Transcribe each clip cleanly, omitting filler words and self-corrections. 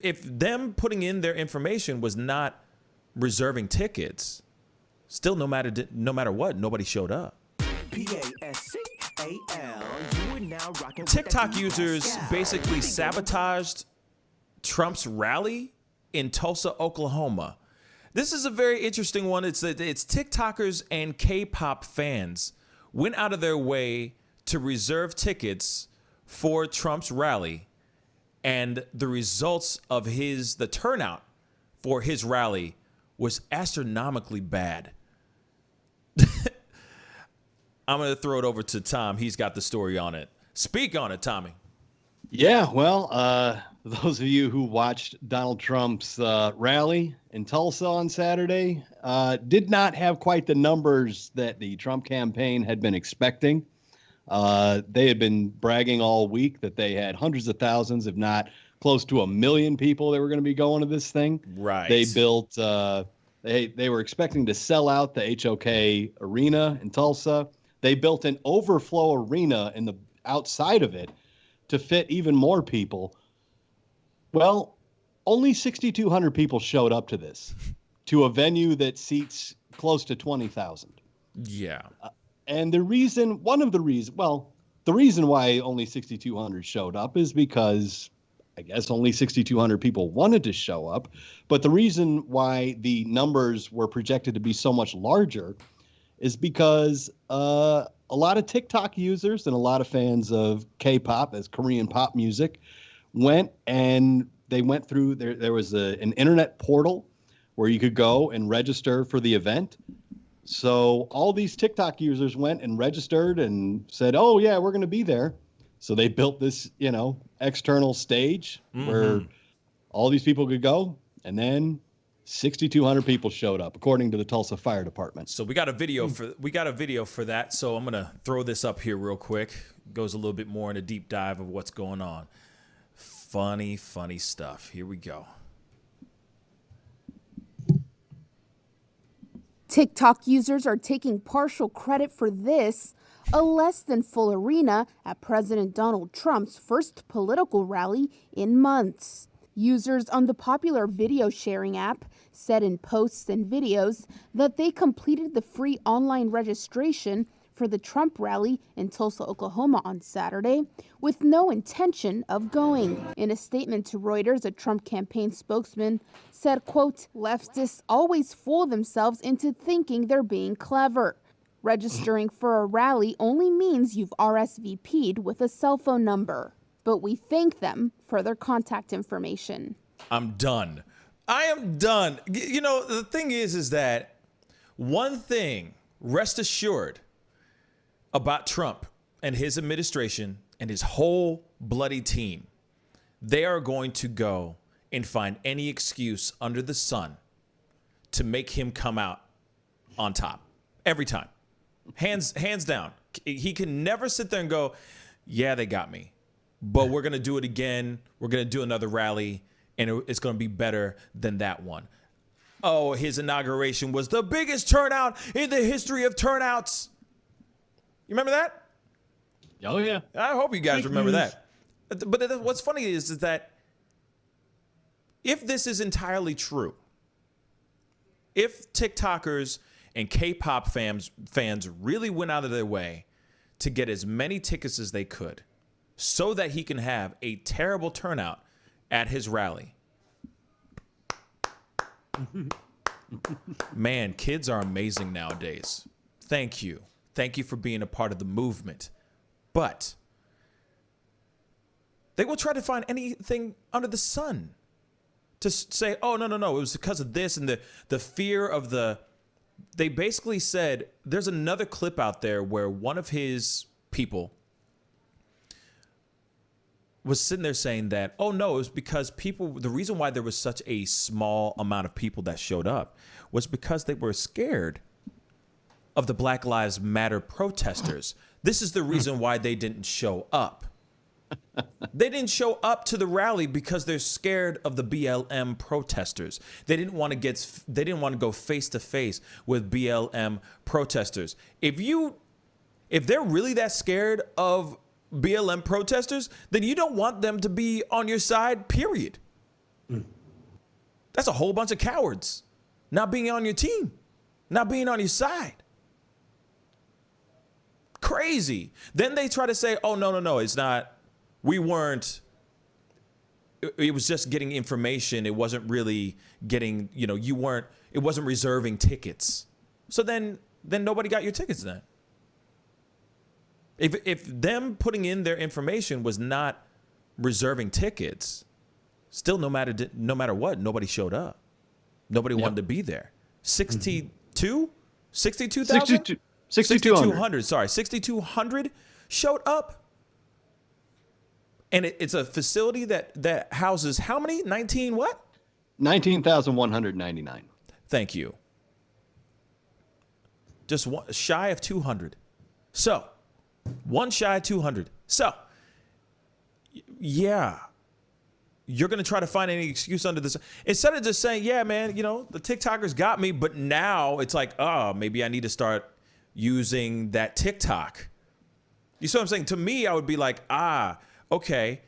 If them putting in their information was not reserving tickets, still no matter what, nobody showed up. TikTok users basically sabotaged Trump's rally in Tulsa, Oklahoma. This is a very interesting one. It's TikTokers and K-pop fans went out of their way to reserve tickets for Trump's rally, and the results of the turnout for his rally was astronomically bad. I'm going to throw it over to Tom. He's got the story on it. Speak on it, Tommy. Yeah, well, those of you who watched Donald Trump's rally in Tulsa on Saturday did not have quite the numbers that the Trump campaign had been expecting. They had been bragging all week that they had hundreds of thousands, if not close to 1 million people that were going to be going to this thing. Right. They built, they were expecting to sell out the HOK arena in Tulsa. They built an overflow arena in the outside of it to fit even more people. Well, only 6,200 people showed up to this, to a venue that seats close to 20,000. Yeah. And the reason why only 6,200 showed up is because I guess only 6,200 people wanted to show up. But the reason why the numbers were projected to be so much larger is because a lot of TikTok users and a lot of fans of K-pop, as Korean pop music, went through there was an internet portal where you could go and register for the event. So all these TikTok users went and registered and said, "Oh yeah, we're going to be there." So they built this, external stage where all these people could go, and then 6,200 people showed up, according to the Tulsa Fire Department. So we got a video for that. So I'm gonna throw this up here real quick. Goes a little bit more in a deep dive of what's going on. Funny stuff. Here we go. TikTok users are taking partial credit for this, a less than full arena at President Donald Trump's first political rally in months. Users on the popular video sharing app said in posts and videos that they completed the free online registration for the Trump rally in Tulsa, Oklahoma on Saturday with no intention of going. In a statement to Reuters, a Trump campaign spokesman said, quote, "Leftists always fool themselves into thinking they're being clever. Registering for a rally only means you've RSVP'd with a cell phone number. But we thank them for their contact information." I'm done. I am done. The thing is that one thing, rest assured, about Trump and his administration and his whole bloody team, they are going to go and find any excuse under the sun to make him come out on top every time. Hands down. He can never sit there and go, "Yeah, they got me, but we're going to do it again. We're going to do another rally, and it's going to be better than that one." Oh, his inauguration was the biggest turnout in the history of turnouts. You remember that? Oh, yeah. I hope you guys remember that. But what's funny is that if this is entirely true, if TikTokers and K-pop fans really went out of their way to get as many tickets as they could so that he can have a terrible turnout at his rally. Man, kids are amazing nowadays. Thank you. Thank you for being a part of the movement. But they will try to find anything under the sun to say, "Oh, no, it was because of this," and the fear of they basically said, there's another clip out there where one of his people was sitting there saying that, "Oh no, it was because the reason why there was such a small amount of people that showed up was because they were scared of the Black Lives Matter protesters. This is the reason why they didn't show up. They didn't show up to the rally because they're scared of the BLM protesters. They didn't want to go face to face with BLM protesters. If they're really that scared of BLM protesters, then you don't want them to be on your side, period. That's a whole bunch of cowards not being on your team, not being on your side. Crazy. Then they try to say, oh, no, it's not. We weren't. It was just getting information. It wasn't really getting, it wasn't reserving tickets. So then nobody got your tickets then. If them putting in their information was not reserving tickets, still no matter what, nobody showed up. Nobody wanted to be there. 62,000? 6,200. Sorry, 6,200 showed up. And it's a facility that houses how many? 19 what? 19,199. Thank you. Just shy of 200. So, one shy of 200. So, yeah, you're going to try to find any excuse under this. Instead of just saying, yeah, man, the TikTokers got me, but now it's like, oh, maybe I need to start using that TikTok. You see what I'm saying? To me, I would be like, okay,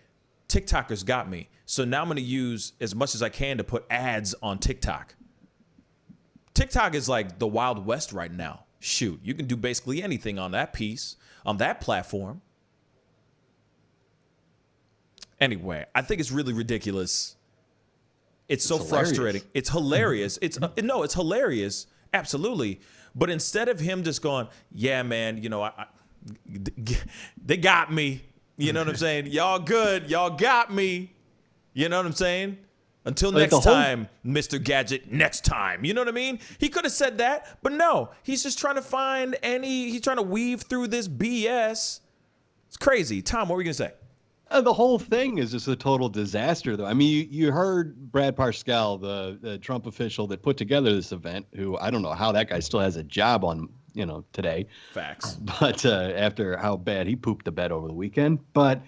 TikTokers got me. So now I'm going to use as much as I can to put ads on TikTok. TikTok is like the Wild West right now. Shoot, you can do basically anything on that piece, on that platform. Anyway, I think it's really ridiculous. It's so frustrating. It's hilarious. It's hilarious. Absolutely. But instead of him just going, yeah, man, they got me. You know what I'm saying? Y'all good. Y'all got me. You know what I'm saying? Until next time, Mr. Gadget, next time. You know what I mean? He could have said that, but no. He's just trying to he's trying to weave through this BS. It's crazy. Tom, what were you going to say? The whole thing is just a total disaster, though. I mean, you heard Brad Pascal, the Trump official that put together this event, who I don't know how that guy still has a job on, today. Facts. But after how bad he pooped the bed over the weekend. But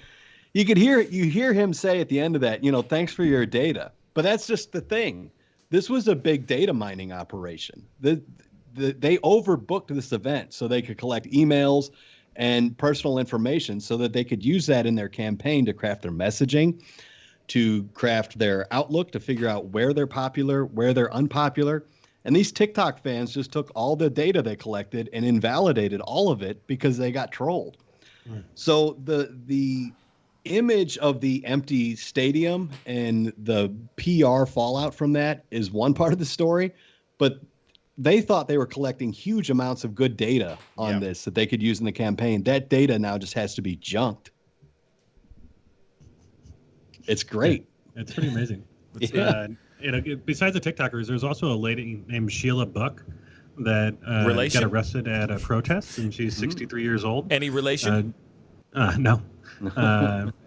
you hear him say at the end of that, thanks for your data. But that's just the thing. This was a big data mining operation. They overbooked this event so they could collect emails and personal information so that they could use that in their campaign to craft their messaging, to craft their outlook, to figure out where they're popular, where they're unpopular. And these TikTok fans just took all the data they collected and invalidated all of it because they got trolled. Right. So the image of the empty stadium and the PR fallout from that is one part of the story, but they thought they were collecting huge amounts of good data on this that they could use in the campaign. That data now just has to be junked. It's great. Yeah, it's pretty amazing. Besides the TikTokers, there's also a lady named Sheila Buck that got arrested at a protest, and she's 63 years old. Any relation? No.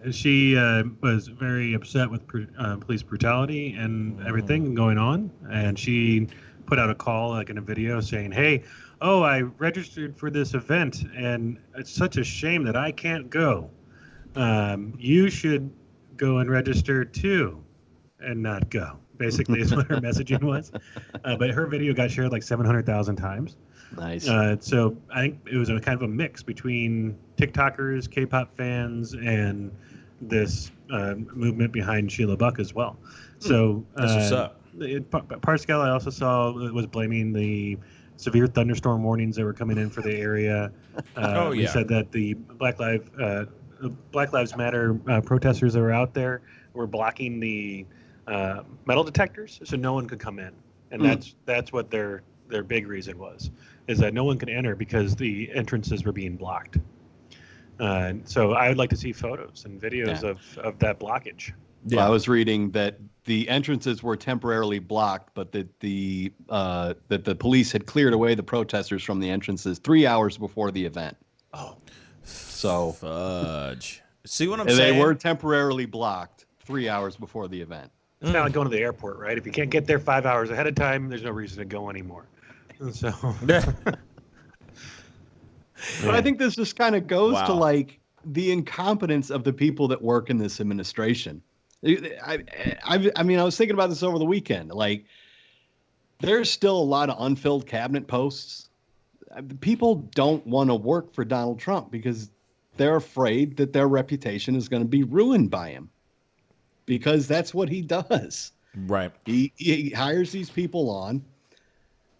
She was very upset with police brutality and everything going on, and she put out a call, in a video, saying, hey, I registered for this event, and it's such a shame that I can't go. You should go and register too and not go, basically is what her messaging was. But her video got shared like 700,000 times. Nice. So I think it was a kind of a mix between TikTokers, K-pop fans, and this movement behind Sheila Buck as well. So that's what's up. Pascal, I also saw, was blaming the severe thunderstorm warnings that were coming in for the area. He said that the Black Lives Matter protesters that were out there were blocking the metal detectors, so no one could come in, and that's what their big reason was, is that no one could enter because the entrances were being blocked. So I would like to see photos and videos of that blockage. Yeah, I was reading that the entrances were temporarily blocked, but that the police had cleared away the protesters from the entrances 3 hours before the event. Oh, so fudge! See what I'm saying? They were temporarily blocked 3 hours before the event. It's kind of like going to the airport, right? If you can't get there 5 hours ahead of time, there's no reason to go anymore. So, but I think this just kind of goes to like the incompetence of the people that work in this administration. I mean, I was thinking about this over the weekend. Like, there's still a lot of unfilled cabinet posts. People don't want to work for Donald Trump because they're afraid that their reputation is going to be ruined by him, because that's what he does. Right. He hires these people on.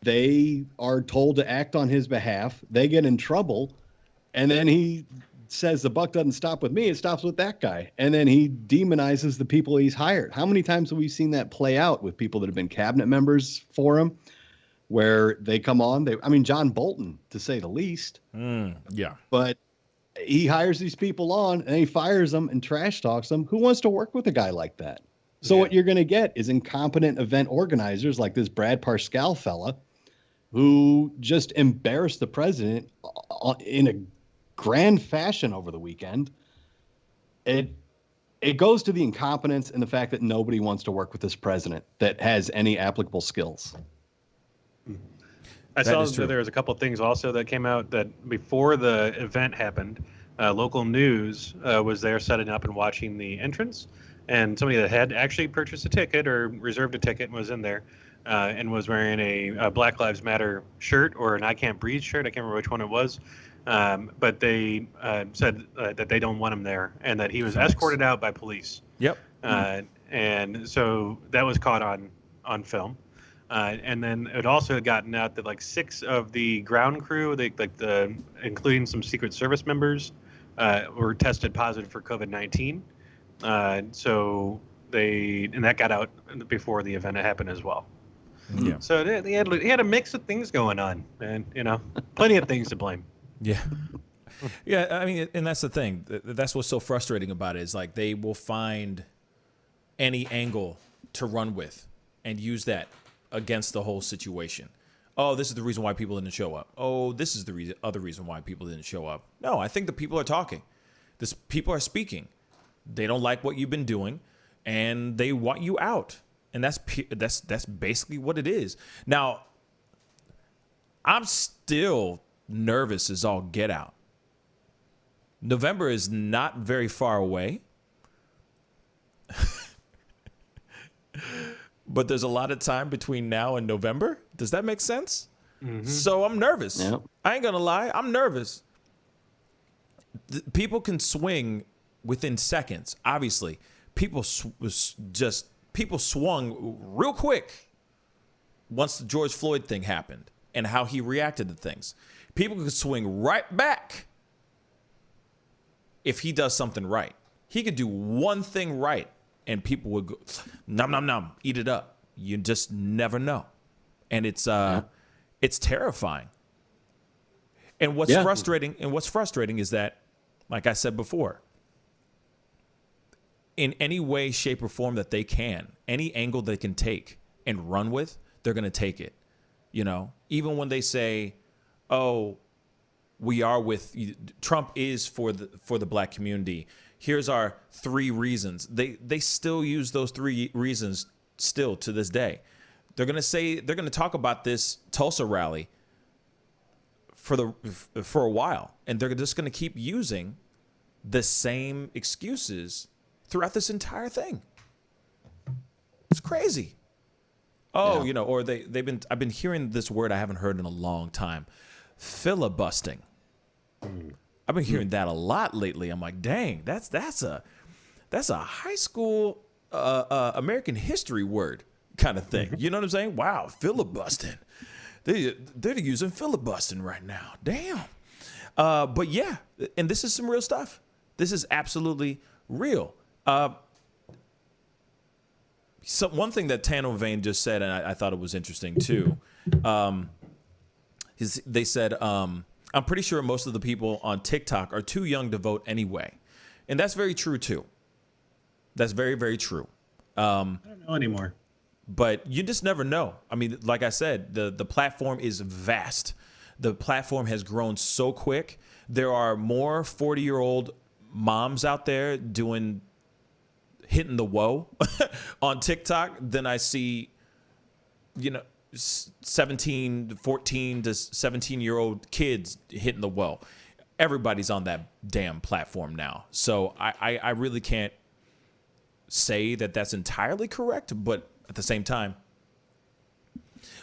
They are told to act on his behalf. They get in trouble. And then he says the buck doesn't stop with me. It stops with that guy. And then he demonizes the people he's hired. How many times have we seen that play out with people that have been cabinet members for him, where they come on? John Bolton, to say the least. Yeah. But he hires these people on and he fires them and trash talks them. Who wants to work with a guy like that? So what you're going to get is incompetent event organizers like this Brad Pascal fella, who just embarrassed the president in a grand fashion over the weekend. It goes to the incompetence and the fact that nobody wants to work with this president that has any applicable skills. I saw that there was a couple of things also that came out that before the event happened, local news was there setting up and watching the entrance, and somebody that had actually purchased a ticket or reserved a ticket was in there and was wearing a Black Lives Matter shirt or an I Can't Breathe shirt. I can't remember which one it was. But they said that they don't want him there and that he was escorted out by police. Yep. And so that was caught on film. And then it also had gotten out that like 6 of the ground crew, including some Secret Service members, were tested positive for COVID-19. So that got out before the event happened as well. Yeah. So he had a mix of things going on, and plenty of things to blame. Yeah. Yeah, I mean, and that's the thing. That's what's so frustrating about it is like they will find any angle to run with and use that against the whole situation. Oh, this is the reason why people didn't show up. Oh, this is the other reason why people didn't show up. No, I think the people are talking. People are speaking. They don't like what you've been doing, and they want you out. And that's basically what it is. Now, I'm still nervous as all get out. November is not very far away. But there's a lot of time between now and November. Does that make sense? Mm-hmm. So I'm nervous. Yep. I ain't gonna lie. I'm nervous. People can swing within seconds. Obviously, people swung real quick once the George Floyd thing happened and how he reacted to things. People could swing right back if he does something right. He could do one thing right and people would go, nom, nom, nom, eat it up. You just never know. And it's terrifying. And what's frustrating is that, like I said before, in any way, shape, or form that they can, any angle they can take and run with, they're going to take it. Even when they say, oh, we are with Trump is for the black community. Here's our 3 reasons. They still use those 3 reasons still to this day. They're going to talk about this Tulsa rally for a while, and they're just going to keep using the same excuses throughout this entire thing. It's crazy. Oh, yeah. Or I've been hearing this word I haven't heard in a long time. Filibustering. I've been hearing that a lot lately. I'm like, dang, that's a high school American history word kind of thing. You know what I'm saying? Wow, filibustering. They're using filibustering right now. Damn. But yeah, and this is some real stuff. This is absolutely real. So one thing that Tano Vane just said, and I thought it was interesting too, is they said, I'm pretty sure most of the people on TikTok are too young to vote anyway. And that's very true too. That's very, very true. I don't know anymore. But you just never know. I mean, like I said, the platform is vast. The platform has grown so quick. There are more 40-year-old moms out there hitting the whoa on TikTok than I see, 14 to 17-year-old kids hitting the whoa. Everybody's on that damn platform now. So I really can't say that that's entirely correct, but at the same time,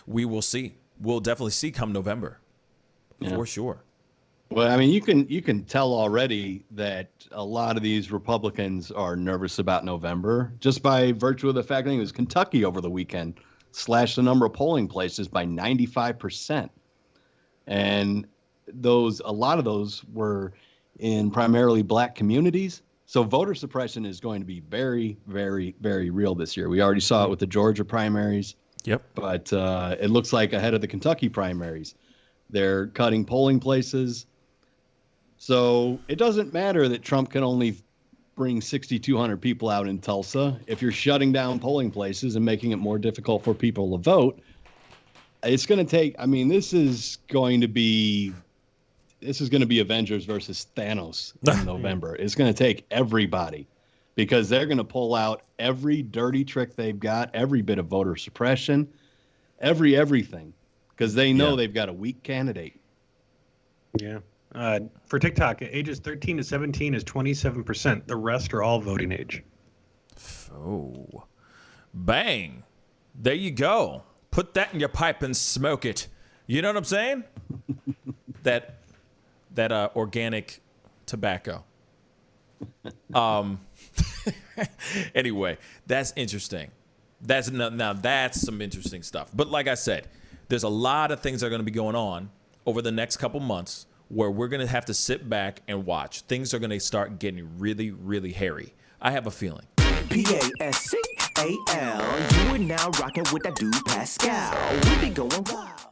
we will see. We'll definitely see come November, for sure. Well, I mean, you can tell already that a lot of these Republicans are nervous about November just by virtue of the fact that it was Kentucky over the weekend slashed the number of polling places by 95%. And a lot of those were in primarily black communities. So voter suppression is going to be very, very, very real this year. We already saw it with the Georgia primaries. Yep. But it looks like ahead of the Kentucky primaries, they're cutting polling places. So it doesn't matter that Trump can only bring 6,200 people out in Tulsa. If you're shutting down polling places and making it more difficult for people to vote, it's going to take, I mean, this is going to be Avengers versus Thanos in November. It's going to take everybody because they're going to pull out every dirty trick they've got, every bit of voter suppression, everything, because they know they've got a weak candidate. Yeah. For TikTok, ages 13 to 17 is 27%. The rest are all voting age. Oh, bang. There you go. Put that in your pipe and smoke it. You know what I'm saying? that organic tobacco. Anyway, that's interesting. Now that's some interesting stuff. But like I said, there's a lot of things that are going to be going on over the next couple months where we're going to have to sit back and watch. Things are going to start getting really, really hairy. I have a feeling. Pascal, you are now rocking with that dude Pascal. We be going wild.